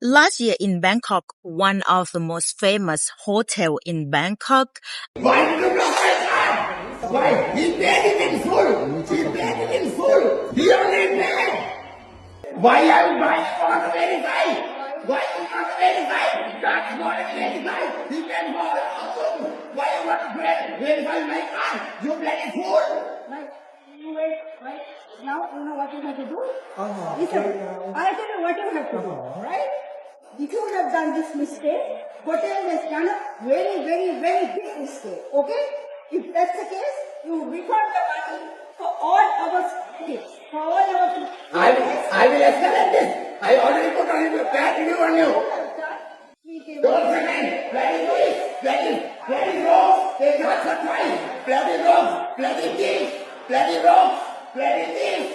Last year in Bangkok, one of the most famous hotel in Bangkok. Why did you not pay time? Why? He paid it in full. He paid it in full. He only paid. Why you want to verify? Why you want to verify? That's not a verify. He can hold it also. Why you want to verify my card? You bloody fool. Right. You wait. Right. Now you know what you have to do. Listen, I tell you what you have to do. Right. If you have done this mistake, hotel has done a very, very, very big mistake. Okay? If that's the case, you refund the money for all our tickets, for all our tickets. I will escalate this. I already put on a bad review on you. Don't second. Bloody wrong. They got the twice. Bloody wrong. Bloody thief. Bloody wrong. Bloody thief.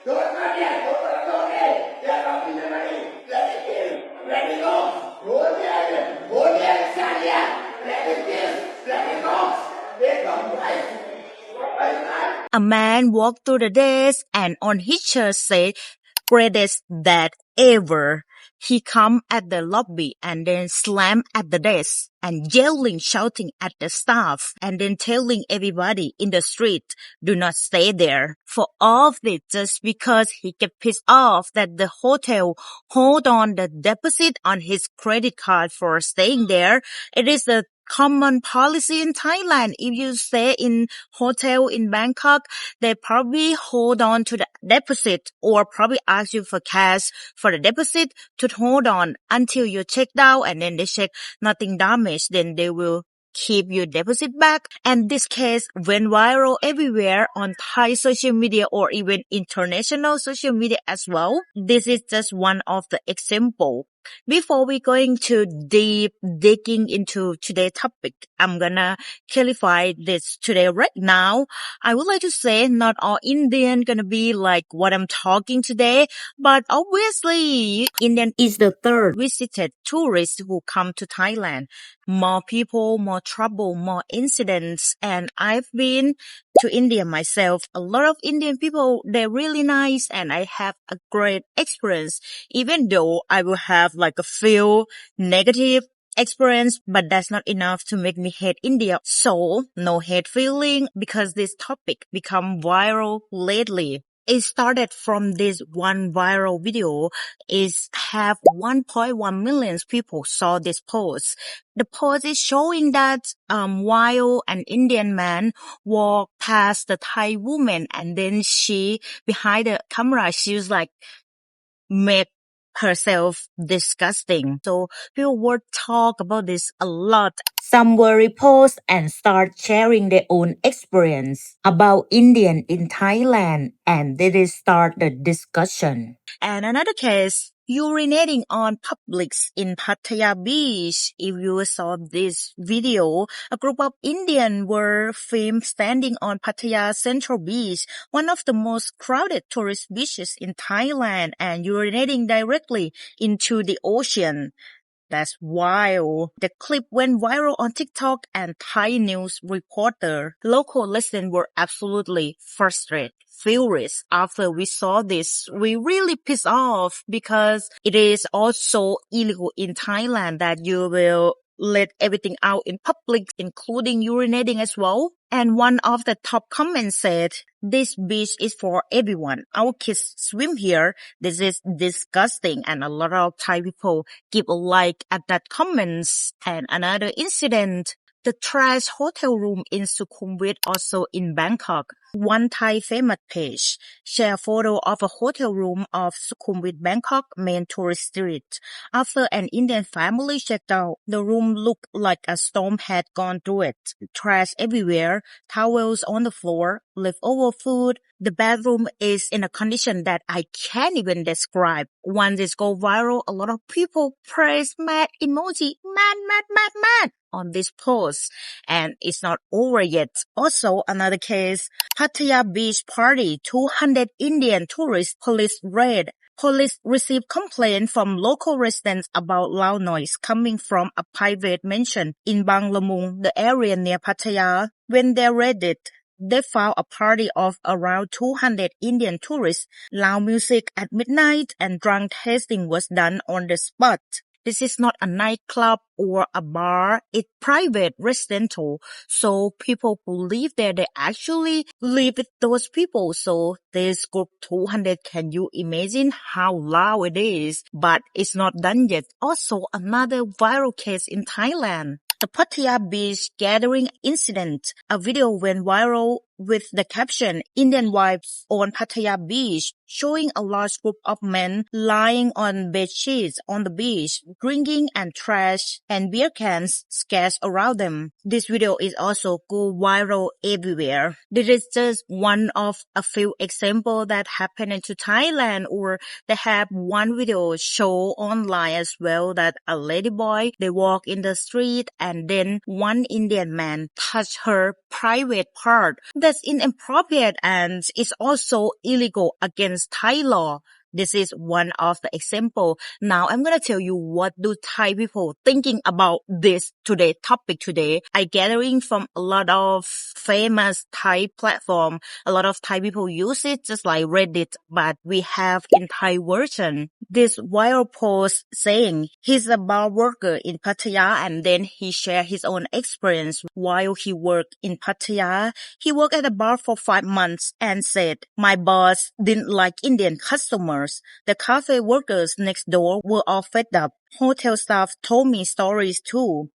Don't come here. Don't here. They are not in the money. Bloody thief. Bloody wrong. Go there, stand here. Bloody thief. Bloody wrong. They come twice. A man walked through the desk and on his shirt said, "Greatest that ever." He come at the lobby and then slam at the desk and yelling, shouting at the staff and then telling everybody in the street, do not stay there. For all of this just because he get pissed off that the hotel hold on the deposit on his credit card for staying there. It is a common policy in Thailand. If you stay in hotel in Bangkok, they probably hold on to the deposit or probably ask you for cash for the deposit to hold on until you check out and then they check nothing damaged. Then they will keep your deposit back. And this case went viral everywhere on Thai social media or even international social media as well. This is just one of the example. Before we going to deep digging into today's topic, I'm gonna clarify this today right now. I would like to say not all Indian gonna be like what I'm talking today, but obviously Indian is the third visited tourist who come to Thailand. More people, more trouble, more incidents, and I've been to India myself. A lot of Indian people, they're really nice and I have a great experience, even though I will have like a few negative experience, but that's not enough to make me hate India. So no hate feeling because this topic become viral lately. It started from this one viral video. Is have 1.1 million people saw this post. The post is showing that while an Indian man walked past the Thai woman and then she behind the camera she was like make herself disgusting. So people would talk about this a lot. Some will repost and start sharing their own experience about Indian in Thailand and they start the discussion. And another case, urinating on publics in Pattaya Beach. If you saw this video, a group of Indians were filmed standing on Pattaya Central Beach, one of the most crowded tourist beaches in Thailand, and urinating directly into the ocean. That's wild. The clip went viral on TikTok and Thai news reporter. Local residents were absolutely frustrated, furious after we saw this. We really pissed off because it is also illegal in Thailand that you will let everything out in public, including urinating as well. And one of the top comments said, "This beach is for everyone. Our kids swim here. This is disgusting." And a lot of Thai people give a like at that comments. And another incident, the trash hotel room in Sukhumvit, also in Bangkok. One Thai famous page share a photo of a hotel room of Sukhumvit, Bangkok main tourist street. After an Indian family checked out, the room looked like a storm had gone through it. Trash everywhere, towels on the floor, leftover food. The bathroom is in a condition that I can't even describe. Once it go viral, a lot of people praise mad emoji, mad on this post. And it's not over yet. Also, another case, Pattaya Beach Party, 200 Indian tourists, police raid. Police received complaint from local residents about loud noise coming from a private mansion in Bang Lamung, the area near Pattaya. When they raided they found a party of around 200 Indian tourists. Loud music at midnight and drunk tasting was done on the spot. This is not a nightclub or a bar, it's private residential. So people who live there, they actually live with those people. So this group 200, can you imagine how loud it is? But it's not done yet. Also, another viral case in Thailand. The Pattaya Beach gathering incident. A video went viral with the caption, Indian wives on Pattaya Beach, showing a large group of men lying on bed sheets on the beach, drinking and trash and beer cans scattered around them. This video is also go viral everywhere. This is just one of a few examples that happened into Thailand, or they have one video show online as well that a lady boy, they walk in the street and then one Indian man touched her private part. That's inappropriate and it's also illegal against Thai law. This is one of the example. Now I'm gonna tell you what do Thai people thinking about this topic today. I gathering from a lot of famous Thai platform. A lot of Thai people use it just like Reddit, but we have in Thai version. This viral post saying he's a bar worker in Pattaya and then he shared his own experience while he worked in Pattaya. He worked at a bar for 5 months and said, my boss didn't like Indian customers. The cafe workers next door were all fed up. Hotel staff told me stories too.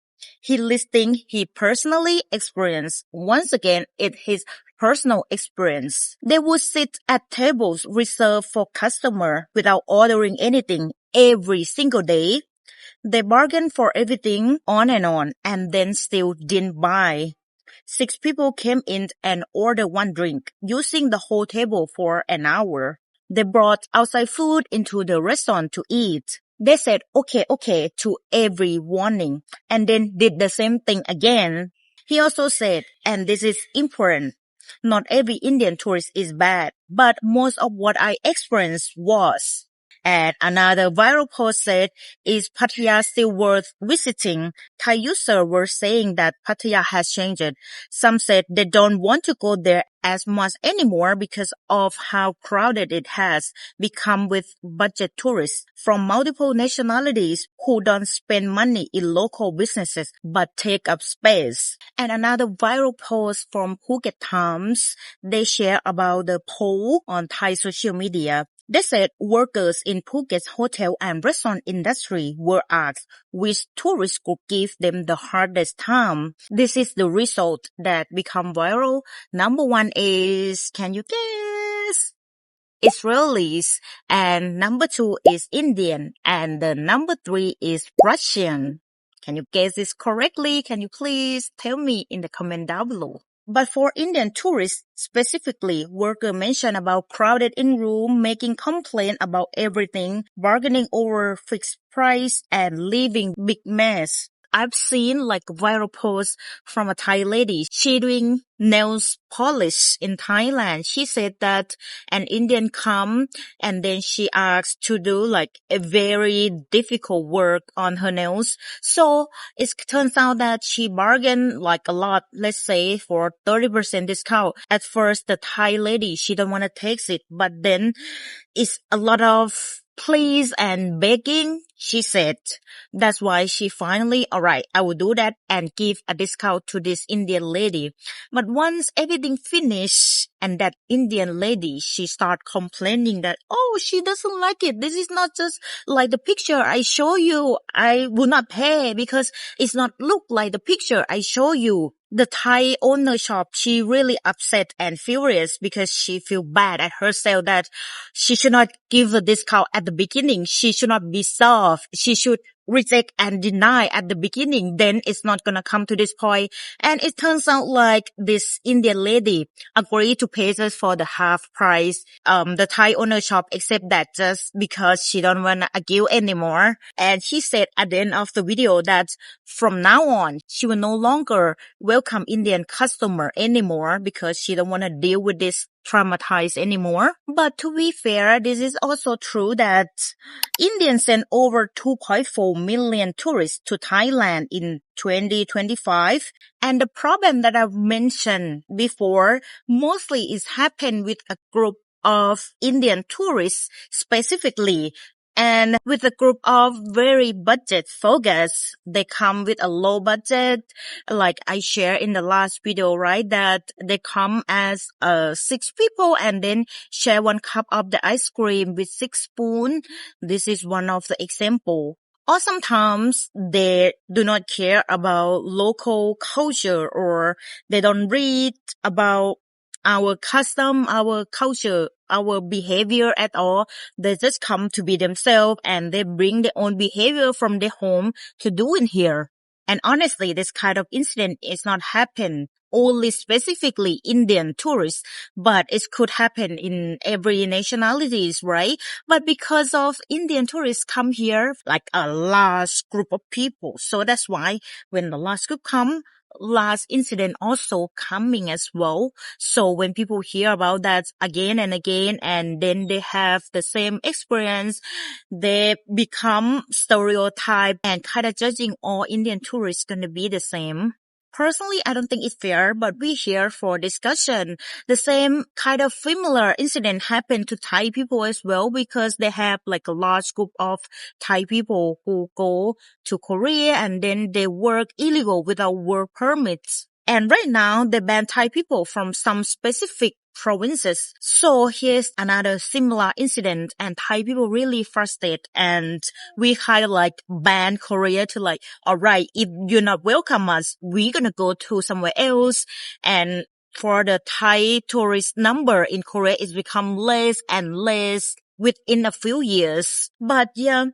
He listing he personally experienced. Once again, it's his personal experience. They would sit at tables reserved for customer without ordering anything every single day. They bargained for everything on and then still didn't buy. 6 people came in and ordered 1 drink, using the whole table for an hour. They brought outside food into the restaurant to eat. They said okay to every warning and then did the same thing again. He also said, and this is important, not every Indian tourist is bad, but most of what I experienced was. And another viral post said, is Pattaya still worth visiting? Thai users were saying that Pattaya has changed. Some said they don't want to go there as much anymore because of how crowded it has become with budget tourists from multiple nationalities who don't spend money in local businesses but take up space. And another viral post from Phuket Times, they share about the poll on Thai social media. They said workers in Phuket's hotel and restaurant industry were asked which tourist group gave them the hardest time. This is the result that become viral. Number 1 is, can you guess? Israelis. And number 2 is Indian. And the number 3 is Russian. Can you guess this correctly? Can you please tell me in the comment down below? But for Indian tourists specifically, workers mentioned about crowded in room, making complaint about everything, bargaining over fixed price, and leaving big mess. I've seen like viral posts from a Thai lady. She doing nails polish in Thailand. She said that an Indian come and then she asked to do like a very difficult work on her nails. So it turns out that she bargained like a lot, let's say for 30% discount. At first, the Thai lady, she don't want to take it, but then it's a lot of please and begging, she said. That's why she finally, alright, I will do that and give a discount to this Indian lady. But once everything finished and that Indian lady, she started complaining that, oh, she doesn't like it. This is not just like the picture I show you. I will not pay because it's not look like the picture I show you. The Thai owner shop, she really upset and furious because she feel bad at herself that she should not give a discount at the beginning. She should not be soft. She should reject and deny at the beginning. Then it's not gonna come to this point. And it turns out like this Indian lady agreed to pay us for the half price. The Thai owner shop accept that just because she don't wanna argue anymore. And she said at the end of the video that from now on, she will no longer welcome Indian customer anymore because she don't want to deal with this traumatized anymore. But to be fair, this is also true that Indians send over 2.4 million tourists to Thailand in 2025. And the problem that I've mentioned before mostly is happened with a group of Indian tourists specifically. And with a group of very budget focused, they come with a low budget. Like I shared in the last video, right? That they come as 6 people and then share 1 cup of the ice cream with 6 spoons. This is one of the example. Or sometimes they do not care about local culture or they don't read about our custom, our culture, our behavior at all. They just come to be themselves and they bring their own behavior from their home to do in here. And honestly, this kind of incident is not happen only specifically Indian tourists, but it could happen in every nationalities, right? But because of Indian tourists come here, like a large group of people. So that's why when the large group come, last incident also coming as well. So when people hear about that again and again, and then they have the same experience, they become stereotype and kind of judging all Indian tourists gonna be the same. Personally, I don't think it's fair, but we're here for discussion. The same kind of similar incident happened to Thai people as well because they have like a large group of Thai people who go to Korea and then they work illegal without work permits. And right now, they ban Thai people from some specific provinces. So here's another similar incident and Thai people really frustrated and we kind of like ban Korea to like, alright, if you're not welcome us, we're gonna go to somewhere else. And for the Thai tourist number in Korea, it's become less and less within a few years. But yeah,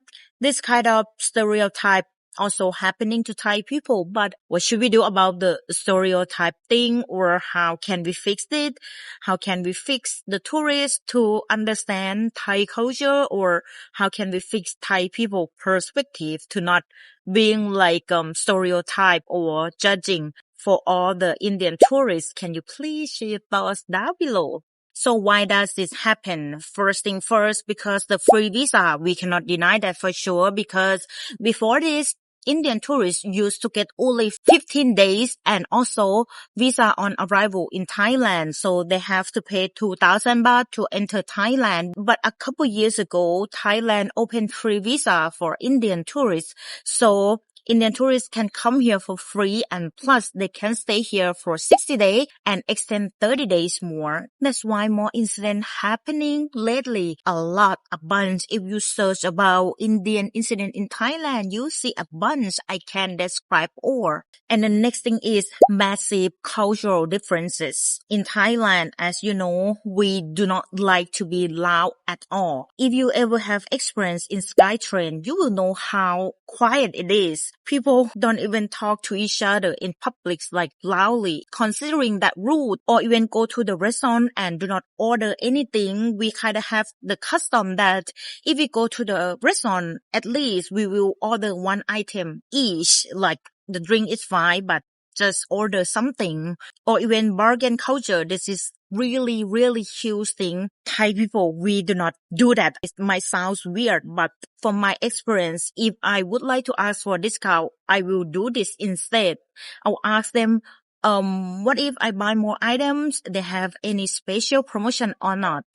this kind of stereotype also happening to Thai people. But what should we do about the stereotype thing, or how can we fix it? How can we fix the tourists to understand Thai culture, or how can we fix Thai people perspective to not being like stereotype or judging for all the Indian tourists? Can you please share your thoughts down below? So why does this happen? First thing first, because the free visa, we cannot deny that for sure, because before this, Indian tourists used to get only 15 days and also visa on arrival in Thailand. So they have to pay 2,000 baht to enter Thailand. But a couple years ago, Thailand opened free visa for Indian tourists. So Indian tourists can come here for free and plus they can stay here for 60 days and extend 30 days more. That's why more incidents happening lately. A lot, a bunch. If you search about Indian incident in Thailand, you see a bunch I can describe all. And the next thing is massive cultural differences. In Thailand, as you know, we do not like to be loud at all. If you ever have experience in Skytrain, you will know how quiet it is. People don't even talk to each other in public like loudly, considering that rude, or even go to the restaurant and do not order anything. We kind of have the custom that if we go to the restaurant, at least we will order one item each, like the drink is fine, but just order something. Or even bargain culture. This is really, really huge thing. Thai people, we do not do that. It might sound weird, but from my experience, if I would like to ask for a discount, I will do this instead. I'll ask them, what if I buy more items? They have any special promotion or not?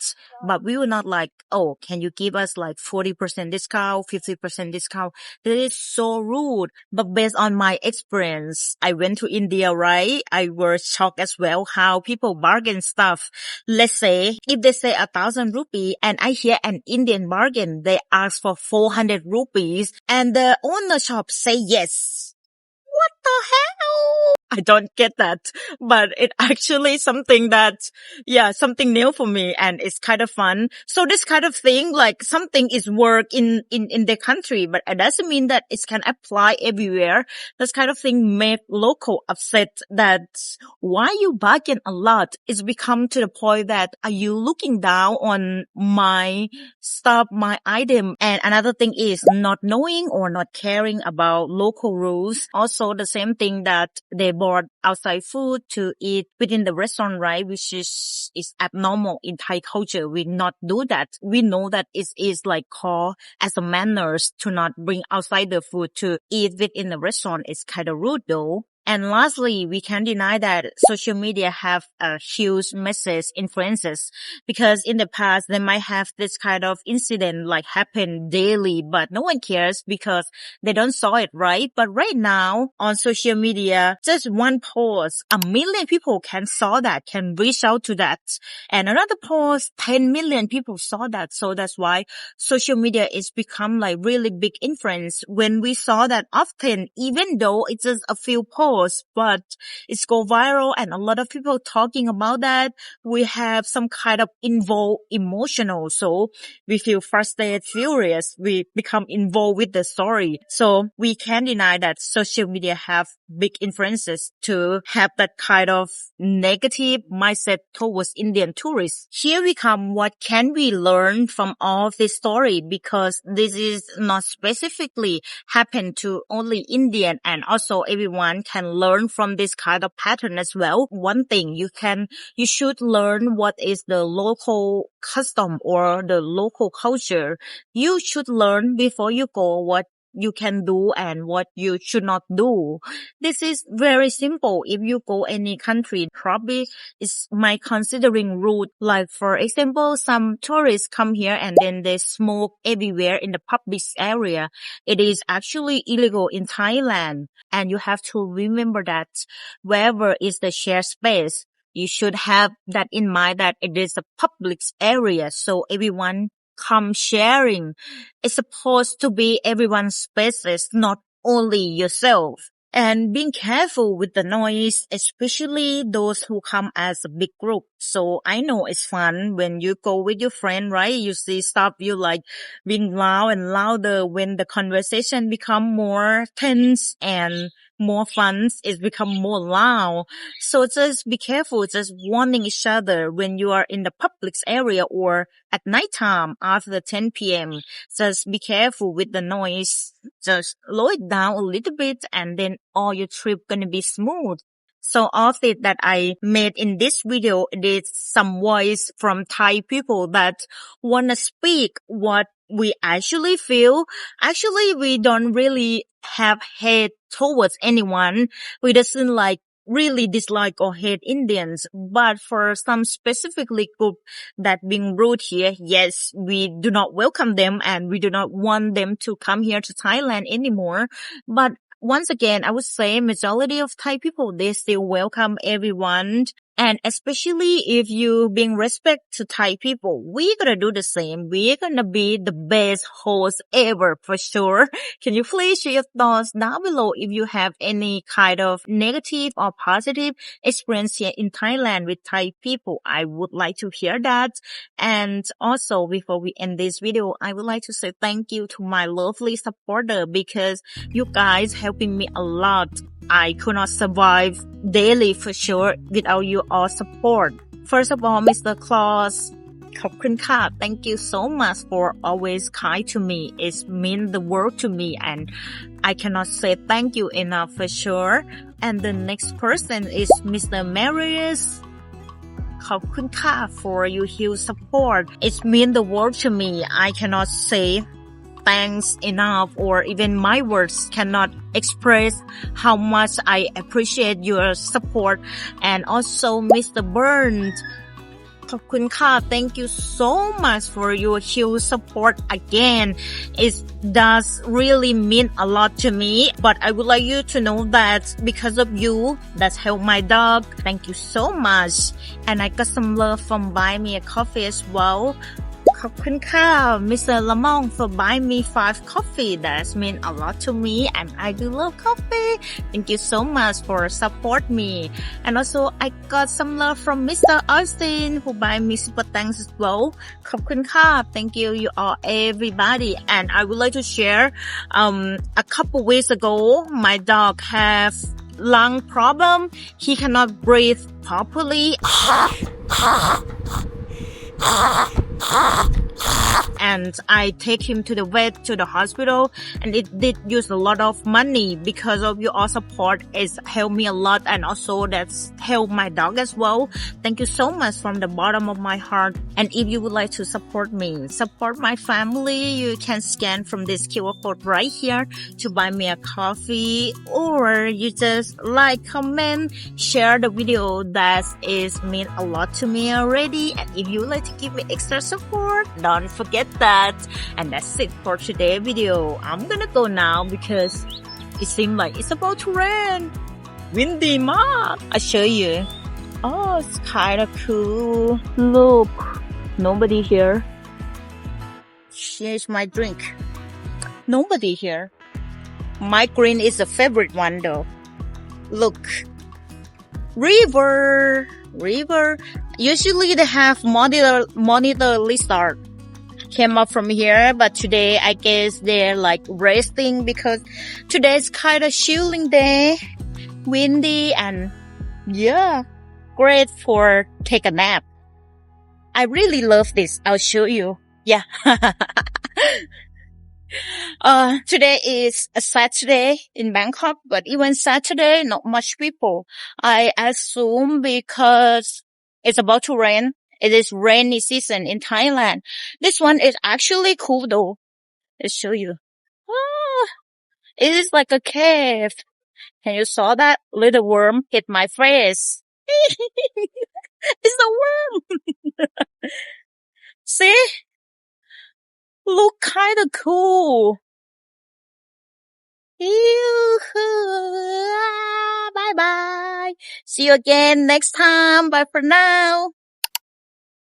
But we will not like, oh, can you give us like 40% discount, 50% discount? That is so rude. But based on my experience, I went to India, right? I was shocked as well how people bargain stuff. Let's say if they say 1,000 rupees and I hear an Indian bargain, they ask for 400 rupees and the owner shop say yes. What the hell? I don't get that, but it actually something that, something new for me and it's kind of fun. So this kind of thing, like something is work in the country, but it doesn't mean that it can apply everywhere. This kind of thing make local upset that why you bargain a lot. It's become to the point that are you looking down on my stuff, my item? And another thing is not knowing or not caring about local rules. Also the same same thing that they bought outside food to eat within the restaurant, right? Which is abnormal in Thai culture. We not do that. We know that it is like called as a manners to not bring outside the food to eat within the restaurant. It's kind of rude though. And lastly, we can't deny that social media have a huge message influences, because in the past they might have this kind of incident like happen daily, but no one cares because they don't saw it, right? But right now on social media, just one post, 1 million people can saw that, can reach out to that. And another post, 10 million people saw that. So that's why social media is become like really big influence. When we saw that often, even though it's just a few posts, but it's go viral and a lot of people talking about that, we have some kind of involved emotional. So we feel frustrated, furious. We become involved with the story. So we can't deny that social media have big influences to have that kind of negative mindset towards Indian tourists. Here we come. What can we learn from all of this story? Because this is not specifically happen to only Indian, and also everyone can learn from this kind of pattern as well. One thing you should learn what is the local custom or the local culture. You should learn before you go what you can do and what you should not do. This is very simple. If you go any country, probably it's my considering rude. Like for example, some tourists come here and then they smoke everywhere in the public area. It is actually illegal in Thailand. And you have to remember that wherever is the shared space, you should have that in mind that it is a public area. So everyone come sharing. It's supposed to be everyone's spaces, not only yourself. And being careful with the noise, especially those who come as a big group. So I know it's fun when you go with your friend, right? You see stuff you like being loud and louder. When the conversation become more tense and more fun, it's become more loud. So just be careful, just warning each other when you are in the public area or at nighttime after 10 p.m. Just be careful with the noise. Just lower it down a little bit and then all your trip gonna be smooth. So all of it that I made in this video, it is some voice from Thai people that wanna speak what we actually feel. Actually, we don't really have hate towards anyone. We doesn't like really dislike or hate Indians, but for some specifically group that being rude here, yes, we do not welcome them and we do not want them to come here to Thailand anymore. But once again, I would say majority of Thai people, they still welcome everyone. And especially if you being respect to Thai people, we're gonna do the same. We're gonna be the best host ever for sure. Can you please share your thoughts down below if you have any kind of negative or positive experience here in Thailand with Thai people? I would like to hear that. And also before we end this video, I would like to say thank you to my lovely supporter because you guys helping me a lot. I could not survive daily for sure without you all support. First of all, Mr. Claus, ขอบคุณค่ะ Thank you so much for always kind to me. It means the world to me and I cannot say thank you enough for sure. And the next person is Mr. Marius. ขอบคุณค่ะ for your huge support. It means the world to me. I cannot say thanks enough or even my words cannot express how much I appreciate your support. And also Mr. Burns, ขอบคุณค่ะ Thank you so much for your huge support again. It does really mean a lot to me, but I would like you to know that because of you, that's helped my dog. Thank you so much. And I got some love from Buy Me a Coffee as well. ขอบคุณค่ะ Mr. Lamong for buying me 5 coffee. That means a lot to me and I do love coffee. Thank you so much for support me. And also I got some love from Mr. Austin who buy me super thanks as well. ขอบคุณค่ะ Thank you all everybody. And I would like to share a couple weeks ago my dog have lung problem. He cannot breathe properly. and I take him to the vet, to the hospital, and it did use a lot of money. Because of your all support, it's helped me a lot, and also that's helped my dog as well. Thank you so much from the bottom of my heart. And if you would like to support me, support my family, you can scan from this QR code right here to buy me a coffee, or you just like, comment, share the video. That is mean a lot to me already. And if you would like to give me extra support, don't forget that. And that's it for today's video. I'm gonna go now because it seems like it's about to rain. Windy mom. I show you. Oh, it's kind of cool. Look, nobody here. Here's my drink. Nobody here. My green is a favorite one though. Look. River. Usually they have monitor lizard came up from here, but today I guess they're like resting because today's kind of chilling day, windy, and yeah, great for take a nap. I really love this. I'll show you. Yeah. Today is a Saturday in Bangkok, but even Saturday, not much people. I assume because it's about to rain. It is rainy season in Thailand. This one is actually cool though. I'll show you. Ah, it is like a cave. Can you saw that? Little worm hit my face. It's a worm. See? Look kinda cool. Bye bye. See you again next time. Bye for now.